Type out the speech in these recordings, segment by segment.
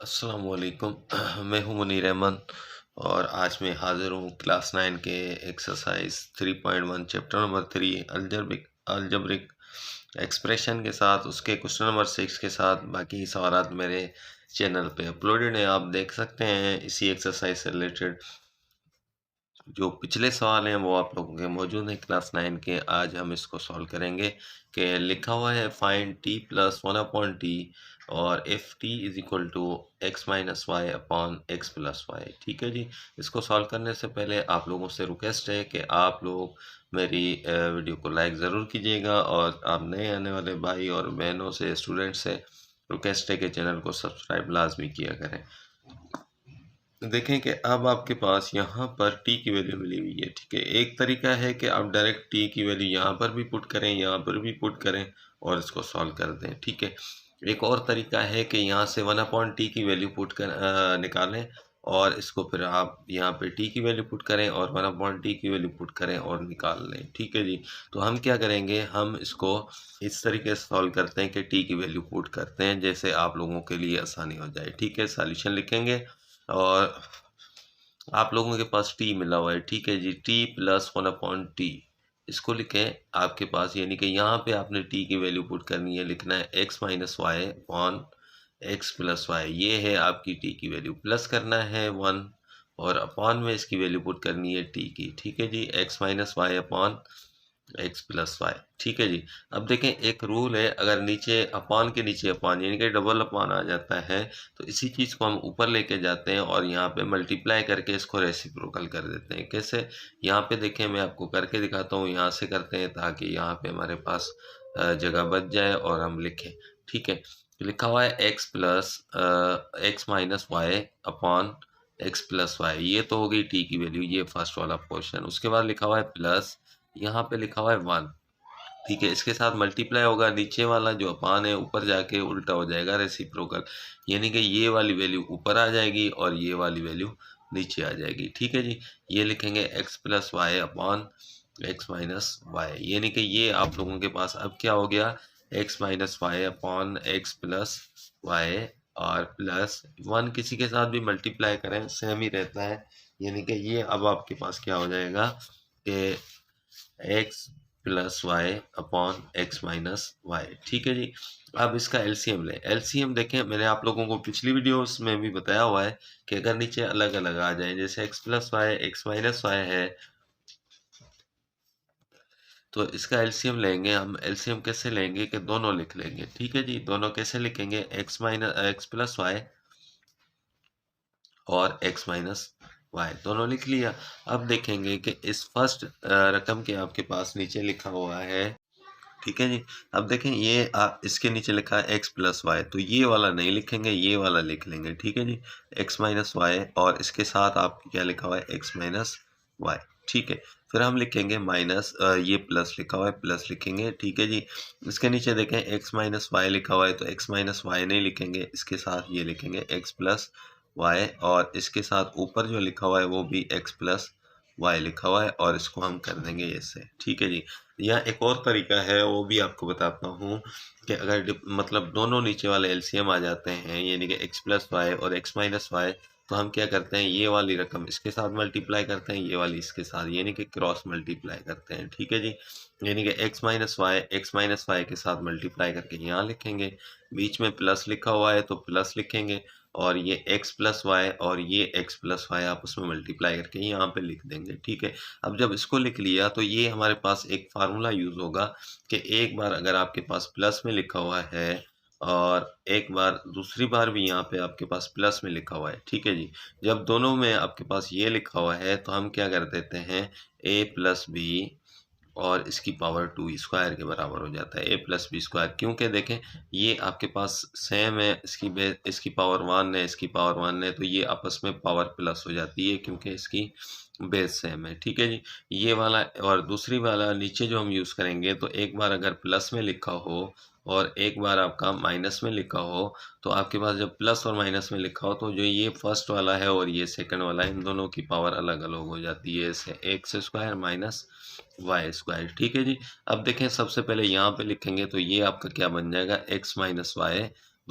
अस्सलाम वालेकुम। मैं हूं मुनीर अहमद और आज मैं हाज़िर हूं क्लास 9 के exercise 3.1 chapter number 3 algebraic expression के साथ उसके क्वेश्चन नंबर 6 के साथ बाकी सवालात मेरे चैनल पे अपलोडेड हैं। आप देख सकते हैं इसी एक्सरसाइज से रिलेटेड जो पिछले सवाल हैं वो आप लोगों के मौजूद हैं क्लास 9 के। आज हम इसको सॉल्व करेंगे कि लिखा हुआ है find T plus one upon T और F T is equal to X minus Y upon x plus Y. ठीक है जी। इसको सॉल्व करने से पहले आप लोगों से रिक्वेस्ट है कि आप लोग मेरी वीडियो को लाइक ज़रूर कीजिएगा और आप नए आने वाले भाई और बहनों से स्टूडेंट से रिक्वेस्ट है कि चैनल को सब्सक्राइब लाजमी किया करें। देखें कि अब आपके पास यहाँ पर टी की वैल्यू मिली हुई है। ठीक है, एक तरीका है कि आप डायरेक्ट टी की वैल्यू यहाँ पर भी पुट करें, यहाँ पर भी पुट करें और इसको सॉल्व कर दें। ठीक है, एक और तरीका है कि यहाँ से वन अपॉन टी की वैल्यू पुट कर निकालें और इसको फिर आप यहाँ पे टी की वैल्यू पुट करें और वन अपॉन टी की वैल्यू पुट करें और निकाल लें। ठीक है जी। तो हम क्या करेंगे, हम इसको इस तरीके से सॉल्व करते हैं कि टी की वैल्यू पुट करते हैं जैसे आप लोगों के लिए आसानी हो जाए। ठीक है, सॉल्यूशन लिखेंगे और आप लोगों के पास टी मिला हुआ है। ठीक है जी, T plus one upon T इसको लिखें आपके पास, यानी कि यहाँ पे आपने टी की वैल्यू पुट करनी है, लिखना है x minus Y upon x plus y. ये है आपकी टी की वैल्यू, प्लस करना है वन और अपॉन में इसकी वैल्यू पुट करनी है टी की। ठीक है जी, X minus Y upon x plus Y. ठीक है जी। अब देखें एक रूल है, अगर नीचे अपान के नीचे अपान यानी कि डबल अपान आ जाता है तो इसी चीज़ को हम ऊपर लेके जाते हैं और यहाँ पे मल्टीप्लाई करके इसको रेसिप्रोकल कर देते हैं। कैसे, यहाँ पे देखें मैं आपको करके दिखाता हूँ। यहाँ से करते हैं ताकि यहाँ पे हमारे पास जगह बच जाए और हम लिखें। ठीक है, लिखा हुआ है x plus x minus Y upon x plus y. ये तो हो गई टी की वैल्यू, ये फर्स्ट वाला क्वेश्चन। उसके बाद लिखा हुआ है प्लस, यहाँ पे लिखा हुआ है वन। ठीक है, इसके साथ मल्टीप्लाई होगा, नीचे वाला जो अपान है ऊपर जाके उल्टा हो जाएगा रेसिप्रोकल, यानी कि ये वाली वैल्यू ऊपर आ जाएगी और ये वाली वैल्यू नीचे आ जाएगी। ठीक है जी, ये लिखेंगे x plus y upon x minus y, यानी कि ये आप लोगों के पास अब क्या हो गया, x minus Y upon x plus y और प्लस वन किसी के साथ भी मल्टीप्लाई करें सेम ही रहता है, यानी कि ये अब आपके पास क्या हो जाएगा कि x plus y upon x minus y. ठीक है जी। अब इसका एलसीएम लें। एलसीएम देखें, मैंने आप लोगों को पिछली वीडियोस में भी बताया हुआ है कि अगर नीचे अलग अलग आ जाए, जैसे x plus y x minus y है, तो इसका एलसीएम लेंगे हम। एलसीएम कैसे लेंगे कि दोनों लिख लेंगे। ठीक है जी, दोनों कैसे लिखेंगे, x minus x plus y और x माइनस वाई दोनों लिख लिया। अब देखेंगे कि इस फर्स्ट रकम के आपके पास नीचे लिखा हुआ है। ठीक है जी। अब देखें ये इसके नीचे लिखा है x प्लस वाई, तो ये वाला नहीं लिखेंगे, ये वाला लिख लेंगे। ठीक है जी, x माइनस वाई और इसके साथ आप क्या लिखा हुआ है x माइनस वाई। ठीक है, फिर हम लिखेंगे माइनस, ये प्लस लिखा हुआ है प्लस लिखेंगे। ठीक है जी, इसके नीचे देखें x माइनस वाई लिखा हुआ है तो x माइनस वाई नहीं लिखेंगे, इसके साथ ये लिखेंगे x प्लस वाई और इसके साथ ऊपर जो लिखा हुआ है वो भी x प्लस वाई लिखा हुआ है और इसको हम कर देंगे ऐसे। ठीक है जी। या एक और तरीका है वो भी आपको बताता हूँ कि अगर मतलब दोनों नीचे वाले एलसीएम आ जाते हैं, यानी कि x प्लस वाई और x माइनस वाई, तो हम क्या करते हैं, ये वाली रकम इसके साथ मल्टीप्लाई करते हैं, ये वाली इसके साथ, यानी कि क्रॉस मल्टीप्लाई करते हैं। ठीक है जी, यानी कि एक्स माइनस वाई के साथ मल्टीप्लाई करके यहाँ लिखेंगे, बीच में प्लस लिखा हुआ है तो प्लस लिखेंगे और ये x प्लस वाई और ये x प्लस वाई आपस में मल्टीप्लाई करके यहाँ पे लिख देंगे। ठीक है, अब जब इसको लिख लिया तो ये हमारे पास एक फार्मूला यूज़ होगा कि एक बार अगर आपके पास प्लस में लिखा हुआ है और एक बार दूसरी बार भी यहाँ पे आपके पास प्लस में लिखा हुआ है। ठीक है जी, जब दोनों में आपके पास ये लिखा हुआ है तो हम क्या कर देते हैं, a प्लस बी और इसकी पावर 2 स्क्वायर के बराबर हो जाता है, a प्लस बी स्क्वायर। क्योंकि देखें ये आपके पास सेम है, इसकी पावर 1 है, इसकी पावर 1 है, तो ये आपस में पावर प्लस हो जाती है क्योंकि इसकी बेस सेम है। ठीक है जी, ये वाला और दूसरी वाला नीचे जो हम यूज़ करेंगे, तो एक बार अगर प्लस में लिखा हो और एक बार आपका माइनस में लिखा हो, तो आपके पास जब प्लस और माइनस में लिखा हो तो जो ये फर्स्ट वाला है और ये सेकंड वाला है, इन दोनों की पावर अलग अलग हो जाती है, ऐसे x square minus y square. ठीक है जी। अब देखें सबसे पहले यहाँ पे लिखेंगे तो ये आपका क्या बन जाएगा, x minus Y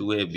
2ab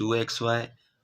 2xy،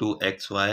2xy،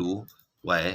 2y